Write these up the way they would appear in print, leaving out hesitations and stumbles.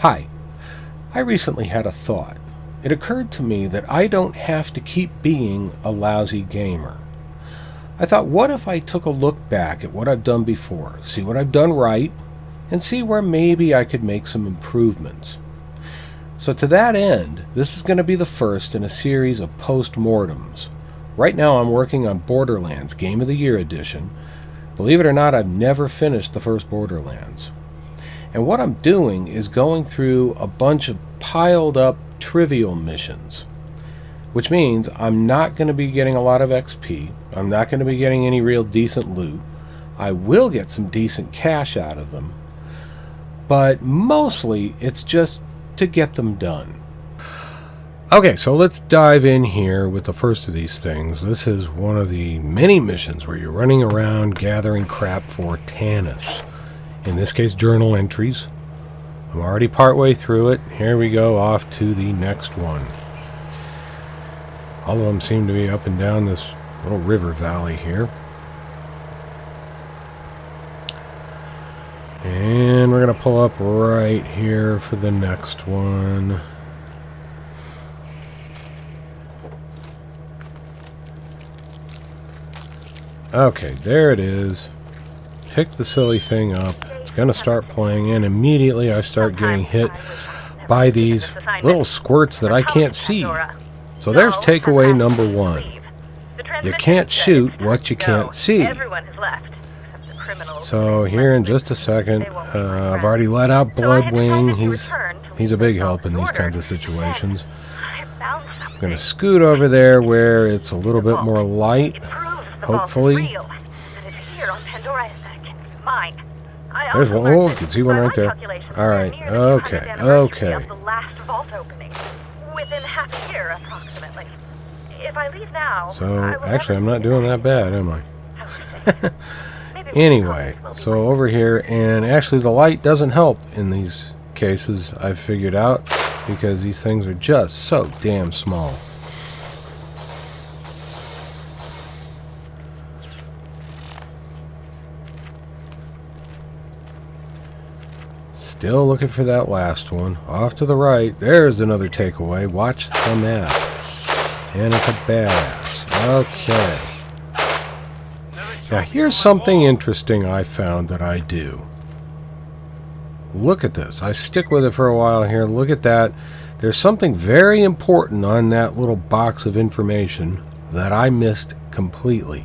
Hi. I recently had a thought. It occurred to me that I don't have to keep being a lousy gamer. I thought, what if I took a look back at what I've done before, see what I've done right, and see where maybe I could make some improvements. So to that end, this is going to be the first in a series of post-mortems. Right now I'm working on Borderlands Game of the Year Edition. Believe it or not, I've never finished the first Borderlands. And what I'm doing is going through a bunch of piled up trivial missions, which means I'm not going to be getting a lot of XP. I'm not going to be getting any real decent loot. I will get some decent cash out of them, but mostly it's just to get them done. Okay, so let's dive in here with the first of these things. This is one of the many missions where you're running around gathering crap for Tannis. In this case, journal entries. I'm already partway through it. Here we go, off to the next one. All of them seem to be up and down this little river valley here. And we're going to pull up right here for the next one. Okay, there it is. Pick the silly thing up. It's going to start playing, and immediately I start getting hit by these little squirts that I can't see. So there's takeaway number one. You can't shoot what you can't see. So here in just a second, I've already let out Bloodwing. He's a big help in these kinds of situations. I'm going to scoot over there where it's a little bit more light, hopefully. There's one. Oh, you can see one right there. Alright, okay. So, actually, I'm not doing that bad, am I? Anyway, so over here, and actually the light doesn't help in these cases, I've figured out, because these things are just so damn small. Still looking for that last one. Off to the right. There's another takeaway. Watch the map. And it's a badass. Okay. Now here's something interesting I found that I do. Look at this. I stick with it for a while here. Look at that. There's something very important on that little box of information that I missed completely.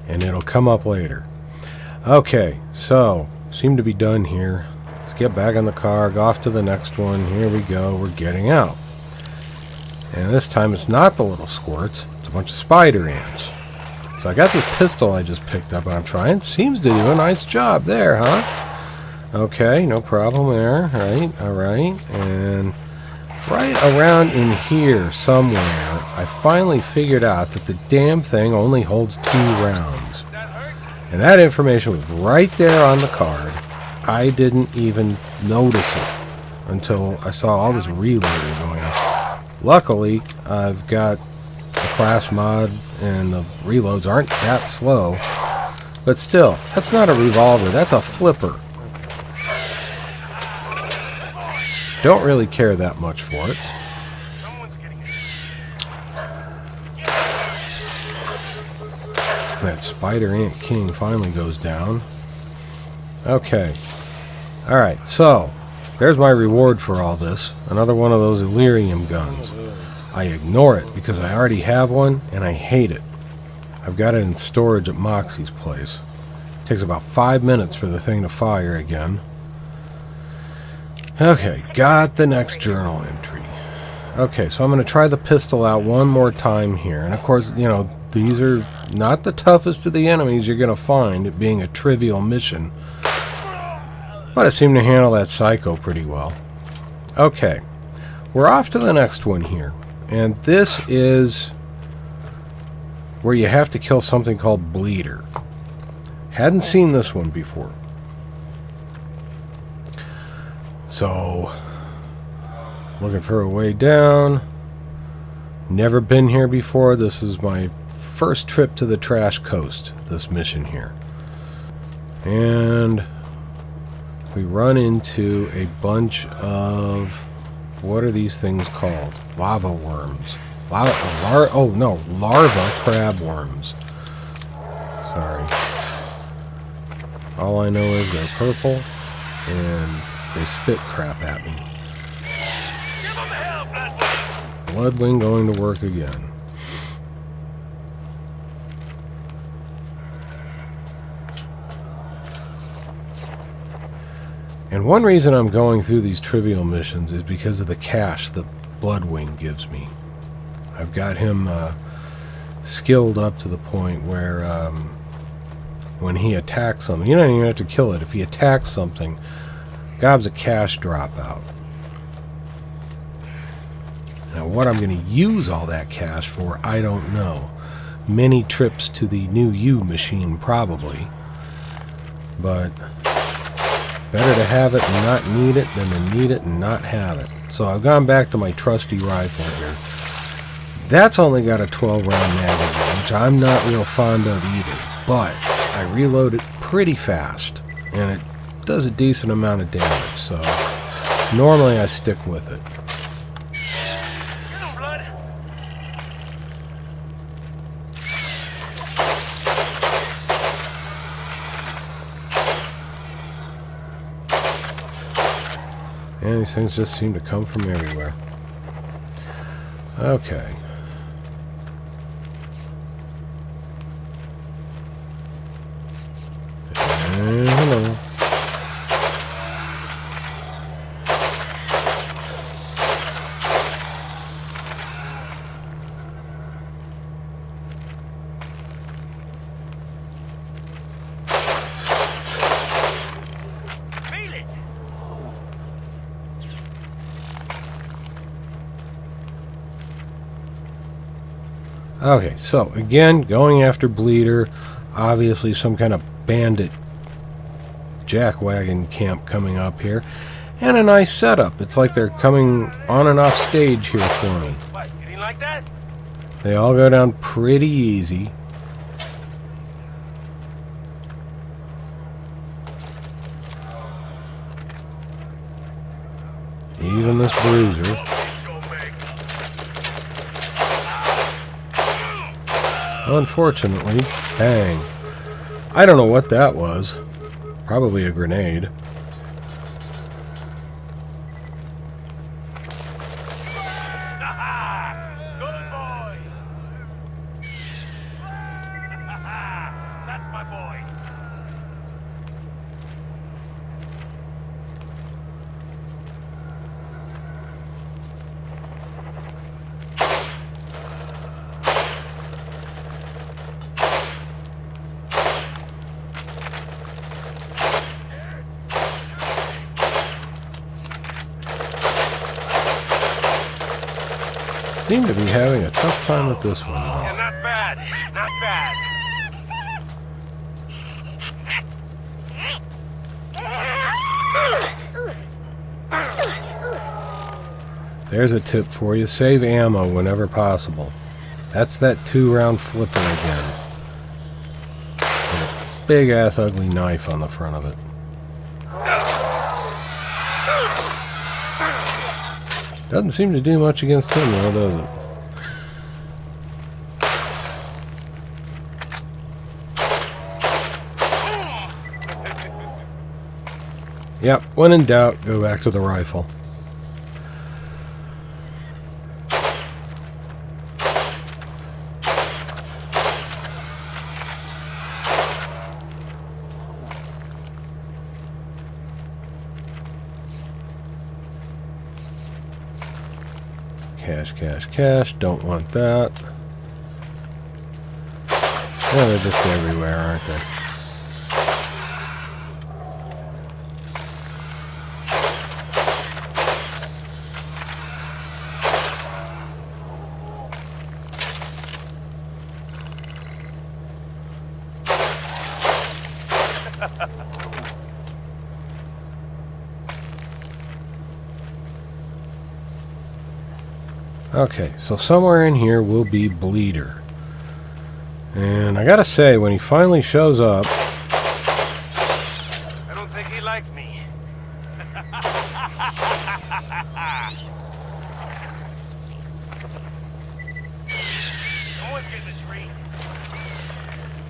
And it'll come up later. Okay, so seem to be done here. Get back in the car, go off to the next one. Here we go, we're getting out. And this time it's not the little squirts, it's a bunch of spider ants. So I got this pistol I just picked up and I'm trying. Seems to do a nice job there, huh? Okay, no problem there. Alright. And right around in here somewhere, I finally figured out that the damn thing only holds 2 rounds. And that information was right there on the card. I didn't even notice it until I saw all this reloading going on. Luckily, I've got a class mod and the reloads aren't that slow. But still, that's not a revolver, that's a flipper. Don't really care that much for it. That Spider Ant King finally goes down. Okay. Alright, so there's my reward for all this. Another one of those Illyrium guns. I ignore it because I already have one and I hate it. I've got it in storage at Moxie's place. It takes about 5 minutes for the thing to fire again. Okay, got the next journal entry. Okay, so I'm going to try the pistol out one more time here. And of course, you know, these are not the toughest of the enemies you're going to find, it being a trivial mission. But I seem to handle that psycho pretty well. Okay, we're off to the next one here. And this is where you have to kill something called Bleeder. Hadn't seen this one before. So, looking for a way down. Never been here before. This is my first trip to the Trash Coast, this mission here. And we run into a bunch of, what are these things called? Lava worms. Larva crab worms. Sorry. All I know is they're purple and they spit crap at me. Give 'em hell, Bloodwing! Bloodwing going to work again. And one reason I'm going through these trivial missions is because of the cash that Bloodwing gives me. I've got him skilled up to the point where when he attacks something, you don't even have to kill it. If he attacks something, gobs of cash drop out. Now what I'm going to use all that cash for, I don't know. Many trips to the new U machine probably. But better to have it and not need it than to need it and not have it. So I've gone back to my trusty rifle here. That's only got a 12-round magazine, which I'm not real fond of either. But I reload it pretty fast, and it does a decent amount of damage. So normally I stick with it. Get 'em, Blood! And these things just seem to come from everywhere. Okay. And hello. Feel it! Okay, so again, going after Bleeder, obviously some kind of bandit jackwagon camp coming up here, and a nice setup. It's like they're coming on and off stage here for me. What, you didn't like that? They all go down pretty easy. Even this bruiser. Unfortunately, bang. I don't know what that was. Probably a grenade. Good boy! That's my boy! Seem to be having a tough time with this one. Yeah, not bad. Not bad. There's a tip for you. Save ammo whenever possible. That's that 2-round flipper again. With a big-ass ugly knife on the front of it. Doesn't seem to do much against him, though, does it? Yep, when in doubt, go back to the rifle. Cash, cash, cash. Don't want that. Yeah, they're just everywhere, aren't they? Okay, so somewhere in here will be Bleeder. And I gotta say, when he finally shows up... I don't think he liked me.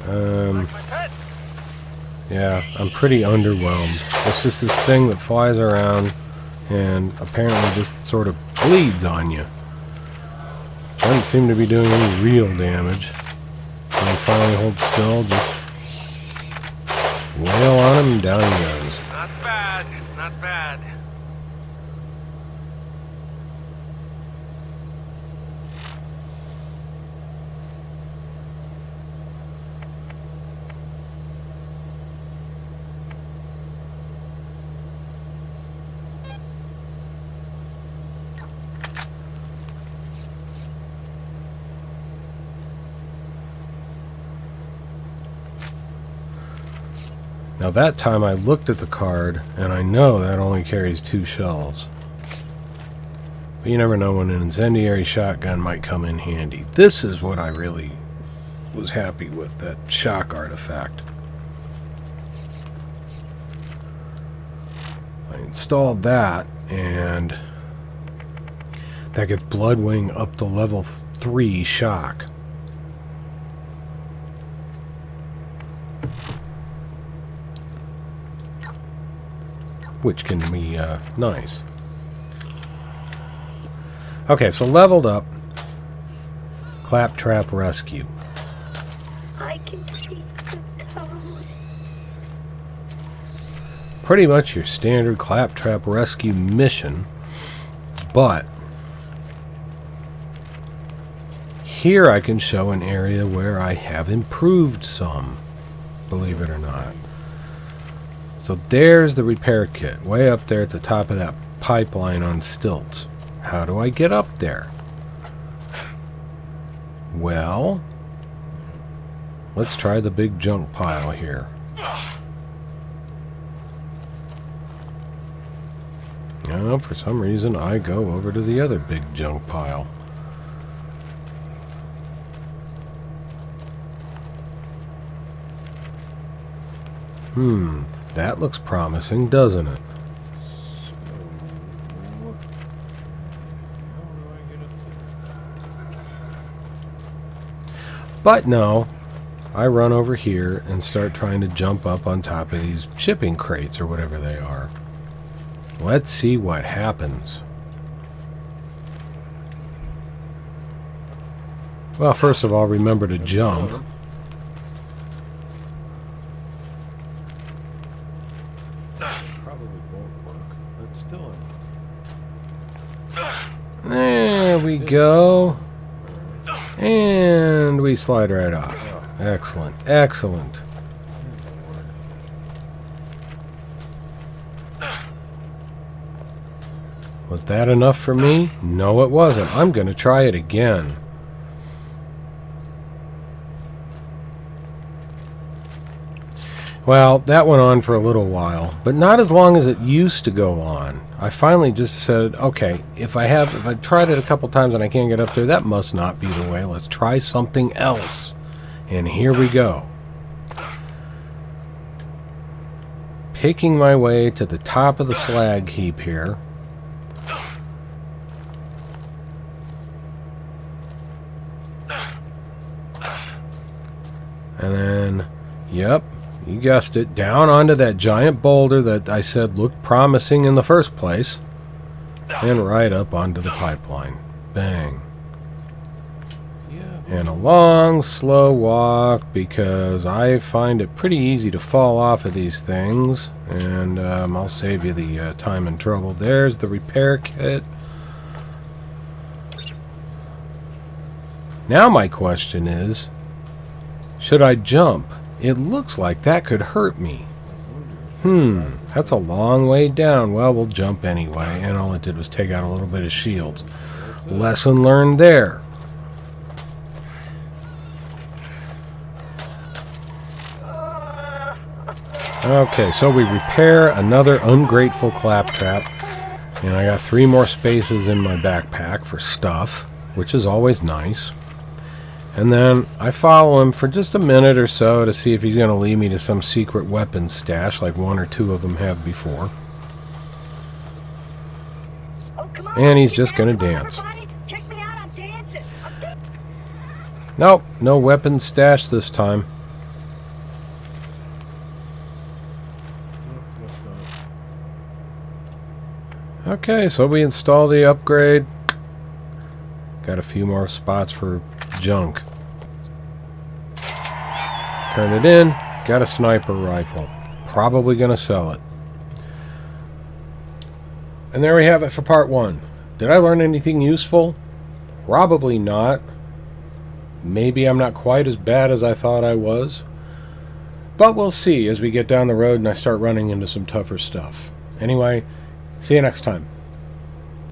Like my pet. Yeah, I'm pretty underwhelmed. It's just this thing that flies around and apparently just sort of bleeds on you. Doesn't seem to be doing any real damage. And I finally hold still, just wail on him and down he goes. Not bad. Not bad. Now that time I looked at the card, and I know that only carries 2 shells. But you never know when an incendiary shotgun might come in handy. This is what I really was happy with, that shock artifact. I installed that, and that gets Bloodwing up to level 3 shock. Which can be nice. Okay, so leveled up. Claptrap Rescue. I can see the toes. Pretty much your standard Claptrap Rescue mission, but here I can show an area where I have improved some, believe it or not. So there's the repair kit, way up there at the top of that pipeline on stilts. How do I get up there? Well, let's try the big junk pile here. Now, for some reason, I go over to the other big junk pile. That looks promising, doesn't it? But no, I run over here and start trying to jump up on top of these shipping crates or whatever they are. Let's see what happens. Well, first of all, remember to jump. There we go. And we slide right off. Excellent. Excellent. Was that enough for me? No, it wasn't. I'm going to try it again. Well, that went on for a little while, but not as long as it used to go on. I finally just said, okay, if I tried it a couple times and I can't get up there, that must not be the way. Let's try something else. And here we go. Picking my way to the top of the slag heap here. And then, yep. You guessed it, down onto that giant boulder that I said looked promising in the first place, and right up onto the pipeline. Bang. And a long, slow walk, because I find it pretty easy to fall off of these things, and I'll save you the time and trouble. There's the repair kit. Now my question is, should I jump? It looks like that could hurt me. That's a long way down. Well, we'll jump anyway. And all it did was take out a little bit of shields. Lesson learned there. Okay, so we repair another ungrateful claptrap. And I got 3 more spaces in my backpack for stuff, which is always nice. And then I follow him for just a minute or so to see if he's going to lead me to some secret weapons stash like 1 or 2 of them have before. And he's just going to dance. Nope, no weapons stash this time. Okay, so we install the upgrade. Got a few more spots for junk. Turn it in. Got a sniper rifle. Probably going to sell it. And there we have it for part 1. Did I learn anything useful? Probably not. Maybe I'm not quite as bad as I thought I was. But we'll see as we get down the road and I start running into some tougher stuff. Anyway, see you next time.